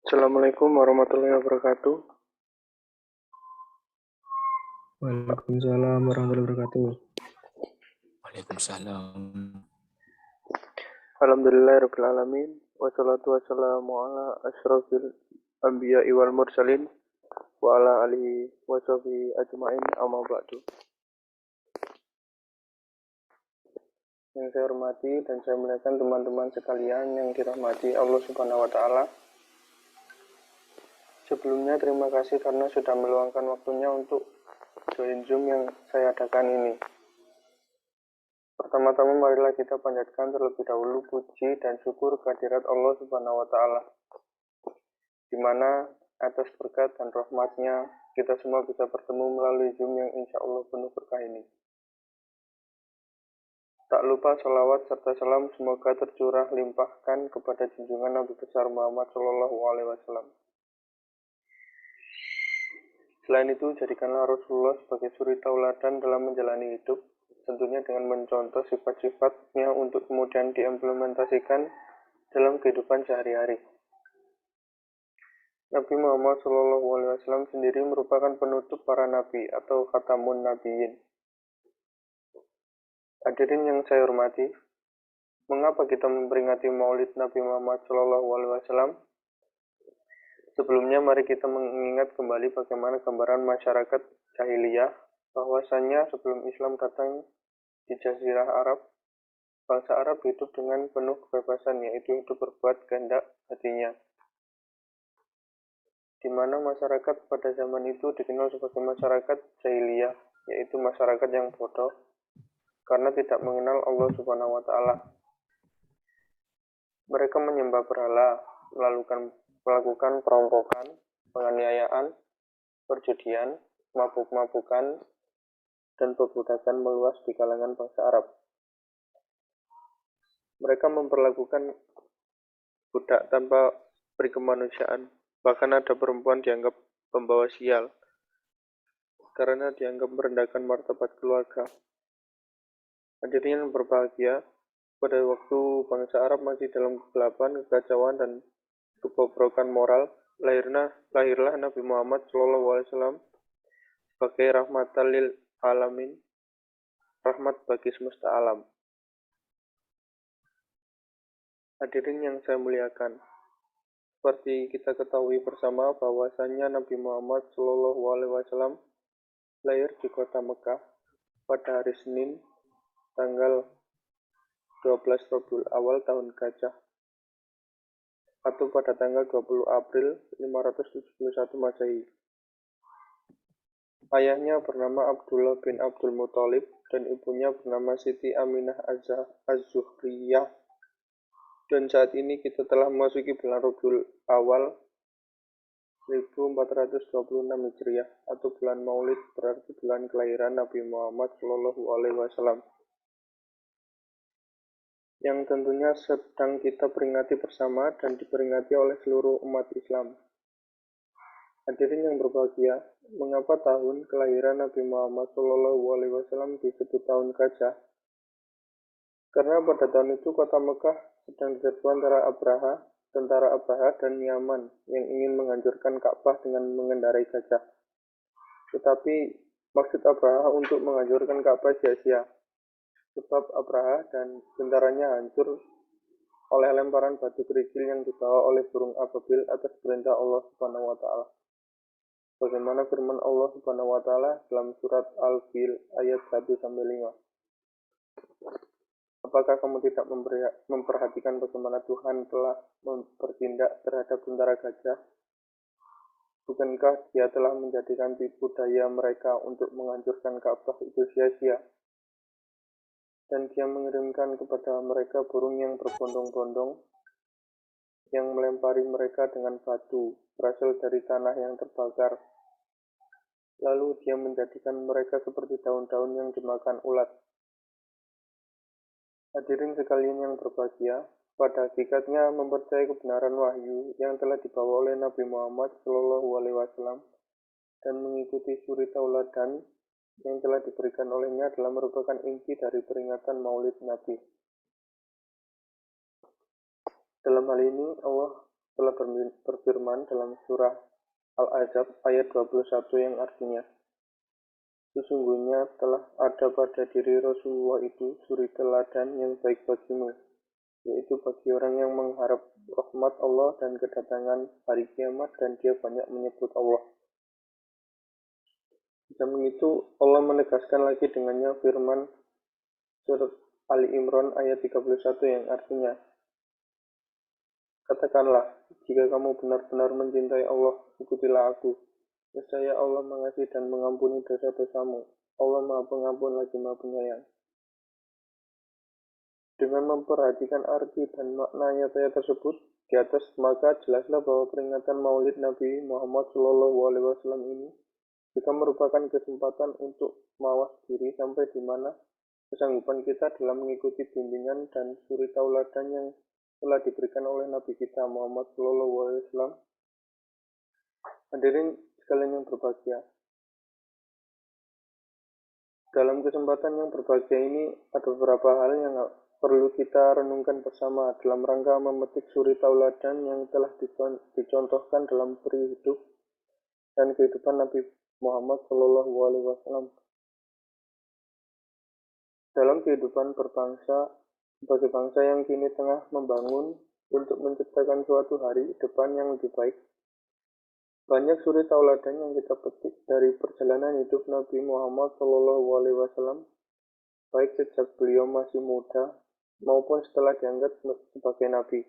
Assalamualaikum warahmatullahi wabarakatuh. Waalaikumsalam warahmatullahi wabarakatuh. Waalaikumsalam. Alhamdulillahirabbil alamin. Wassalatu wassalamu ala asyrofil anbiya'i wal mursalin wa ala alihi wa sahbihi ajmain amma ba'du. Yang saya hormati dan saya muliakan teman-teman sekalian yang dirahmati Allah Subhanahu wa taala. Sebelumnya terima kasih karena sudah meluangkan waktunya untuk join Zoom yang saya adakan ini. Pertama-tama marilah kita panjatkan terlebih dahulu puji dan syukur kehadirat Allah Subhanahu wa taala, di mana atas berkat dan rahmatnya kita semua bisa bertemu melalui Zoom yang insya Allah penuh berkah ini. Tak lupa salawat serta salam semoga tercurah limpahkan kepada junjungan Nabi besar Muhammad Shallallahu Alaihi Wasallam. Selain itu, jadikanlah Rasulullah sebagai suri tauladan dalam menjalani hidup, tentunya dengan mencontoh sifat-sifatnya untuk kemudian diimplementasikan dalam kehidupan sehari-hari. Nabi Muhammad Shallallahu Alaihi Wasallam sendiri merupakan penutup para nabi atau khatamun nabiyyin. Hadirin yang saya hormati, mengapa kita memperingati Maulid Nabi Muhammad Shallallahu Alaihi Wasallam? Sebelumnya, mari kita mengingat kembali bagaimana gambaran masyarakat jahiliyah, bahwasannya sebelum Islam datang di Jazirah Arab, bangsa Arab hidup dengan penuh kebebasan, yaitu hidup berbuat kehendak hatinya. Di mana masyarakat pada zaman itu dikenal sebagai masyarakat jahiliyah, yaitu masyarakat yang bodoh, karena tidak mengenal Allah Subhanahu wa taala. Mereka menyembah berhala, melakukan perampokan, penganiayaan, perjudian, mabuk-mabukan, dan perbudakan meluas di kalangan bangsa Arab. Mereka memperlakukan budak tanpa perikemanusiaan. Bahkan ada perempuan dianggap pembawa sial karena dianggap merendahkan martabat keluarga. Hadirin yang berbahagia, pada waktu bangsa Arab masih dalam kegelapan, kekacauan, dan kebobrokan moral, lahirlah Nabi Muhammad SAW sebagai rahmatan lil alamin, rahmat bagi semesta alam. Hadirin yang saya muliakan, seperti kita ketahui bersama bahwasannya Nabi Muhammad SAW lahir di kota Mekah pada hari Senin, tanggal 12 Rabiul Awal tahun Gajah, atau pada tanggal 20 April 571 Masehi. Ayahnya bernama Abdullah bin Abdul Muthalib dan ibunya bernama Siti Aminah Az-Zuhriyah. Dan saat ini kita telah memasuki bulan Rabiul Awal 1426 Hijriah atau bulan Maulid, berarti bulan kelahiran Nabi Muhammad Shallallahu Alaihi Wasallam, yang tentunya sedang kita peringati bersama dan diperingati oleh seluruh umat Islam. Hadirin yang berbahagia, mengapa tahun kelahiran Nabi Muhammad Shallallahu Alaihi Wasallam disebut tahun gajah? Karena pada tahun itu kota Mekah sedang diserbu antara tentara Abraha dan Yaman yang ingin menghancurkan Ka'bah dengan mengendarai gajah. Tetapi maksud Abraha untuk menghancurkan Ka'bah sia-sia, sebab Abraha dan tentaranya hancur oleh lemparan batu kerikil yang dibawa oleh burung ababil atas perintah Allah Subhanahu wa taala. Bagaimana firman Allah Subhanahu wa taala dalam surat Al-Fil ayat 1 sampai 5. Apakah kamu tidak memperhatikan bagaimana Tuhan telah bertindak terhadap tentara gajah? Bukankah Dia telah menjadikan tipu daya mereka untuk menghancurkan Ka'bah itu sia-sia? Dan Dia mengirimkan kepada mereka burung yang berbondong-bondong yang melempari mereka dengan batu berasal dari tanah yang terbakar. Lalu Dia menjadikan mereka seperti daun-daun yang dimakan ulat. Hadirin sekalian yang berbahagia, pada hakikatnya mempercayai kebenaran wahyu yang telah dibawa oleh Nabi Muhammad Shallallahu Alaihi Wasallam dan mengikuti suri tauladan yang telah diberikan olehnya adalah merupakan inti dari peringatan Maulid Nabi. Dalam hal ini, Allah telah berfirman dalam surah Al-Ahzab ayat 21 yang artinya, sesungguhnya telah ada pada diri Rasulullah itu suri teladan yang baik bagimu, yaitu bagi orang yang mengharap rahmat Allah dan kedatangan hari kiamat dan dia banyak menyebut Allah. Di samping itu, Allah menegaskan lagi dengannya firman surat Ali Imran ayat 31 yang artinya, katakanlah, jika kamu benar-benar mencintai Allah, ikutilah aku. Nescaya Allah mengasihi dan mengampuni dosa-dosamu. Allah Maha Pengampun lagi Maha Penyayang. Dengan memperhatikan arti dan makna ayat-ayat tersebut di atas, maka jelaslah bahwa peringatan Maulid Nabi Muhammad SAW ini juga merupakan kesempatan untuk mawas diri sampai di mana kesanggupan kita dalam mengikuti bimbingan dan suri tauladan yang telah diberikan oleh Nabi kita Muhammad SAW. Hadirin sekalian yang berbahagia, dalam kesempatan yang berbahagia ini ada beberapa hal yang perlu kita renungkan bersama dalam rangka memetik suri tauladan yang telah dicontohkan dalam peri hidup dan kehidupan Nabi Muhammad SAW. Dalam kehidupan berbangsa, sebagai bangsa yang kini tengah membangun untuk menciptakan suatu hari depan yang lebih baik, banyak suri tauladan yang kita petik dari perjalanan hidup Nabi Muhammad SAW, baik sejak beliau masih muda maupun setelah diangkat sebagai Nabi,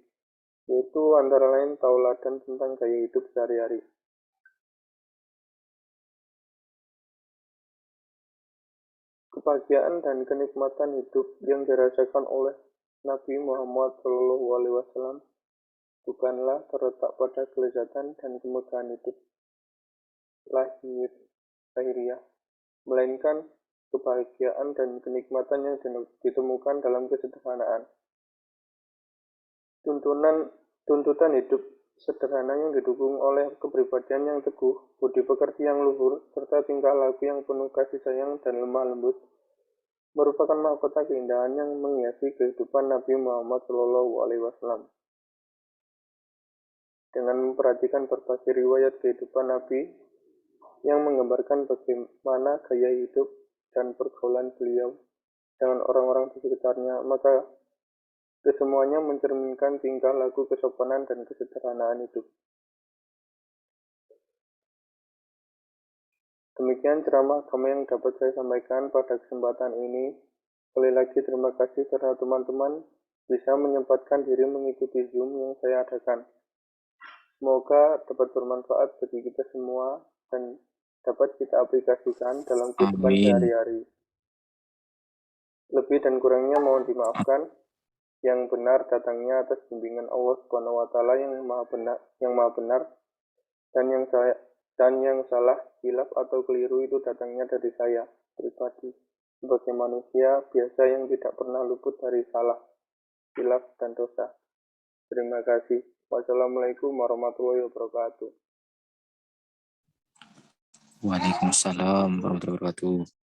yaitu antara lain tauladan tentang gaya hidup sehari-hari. Kebahagiaan dan kenikmatan hidup yang dirasakan oleh Nabi Muhammad SAW bukanlah terletak pada kelezatan dan kemegahan hidup lahiriah, melainkan kebahagiaan dan kenikmatan yang ditemukan dalam kesederhanaan. Tuntutan hidup sederhana yang didukung oleh kepribadian yang teguh, budi pekerti yang luhur, serta tingkah laku yang penuh kasih sayang dan lemah lembut merupakan mahkota keindahan yang menghiasi kehidupan Nabi Muhammad SAW. Dengan memperhatikan berbagai riwayat kehidupan Nabi yang menggambarkan bagaimana gaya hidup dan pergaulan beliau dengan orang-orang di sekitarnya, maka kesemuanya mencerminkan tingkah laku kesopanan dan kesederhanaan hidup. Demikian ceramah agama yang dapat saya sampaikan pada kesempatan ini. Sekali lagi terima kasih karena teman-teman bisa menyempatkan diri mengikuti Zoom yang saya adakan. Semoga dapat bermanfaat bagi kita semua dan dapat kita aplikasikan dalam kehidupan sehari-hari. Lebih dan kurangnya mohon dimaafkan. Yang benar datangnya atas bimbingan Allah Subhanahu wa taala yang maha benar, dan yang salah, hilaf atau keliru itu datangnya dari saya pribadi sebagai manusia biasa yang tidak pernah luput dari salah, hilaf dan dosa. Terima kasih. Wassalamualaikum warahmatullahi wabarakatuh. Waalaikumsalam warahmatullahi wabarakatuh.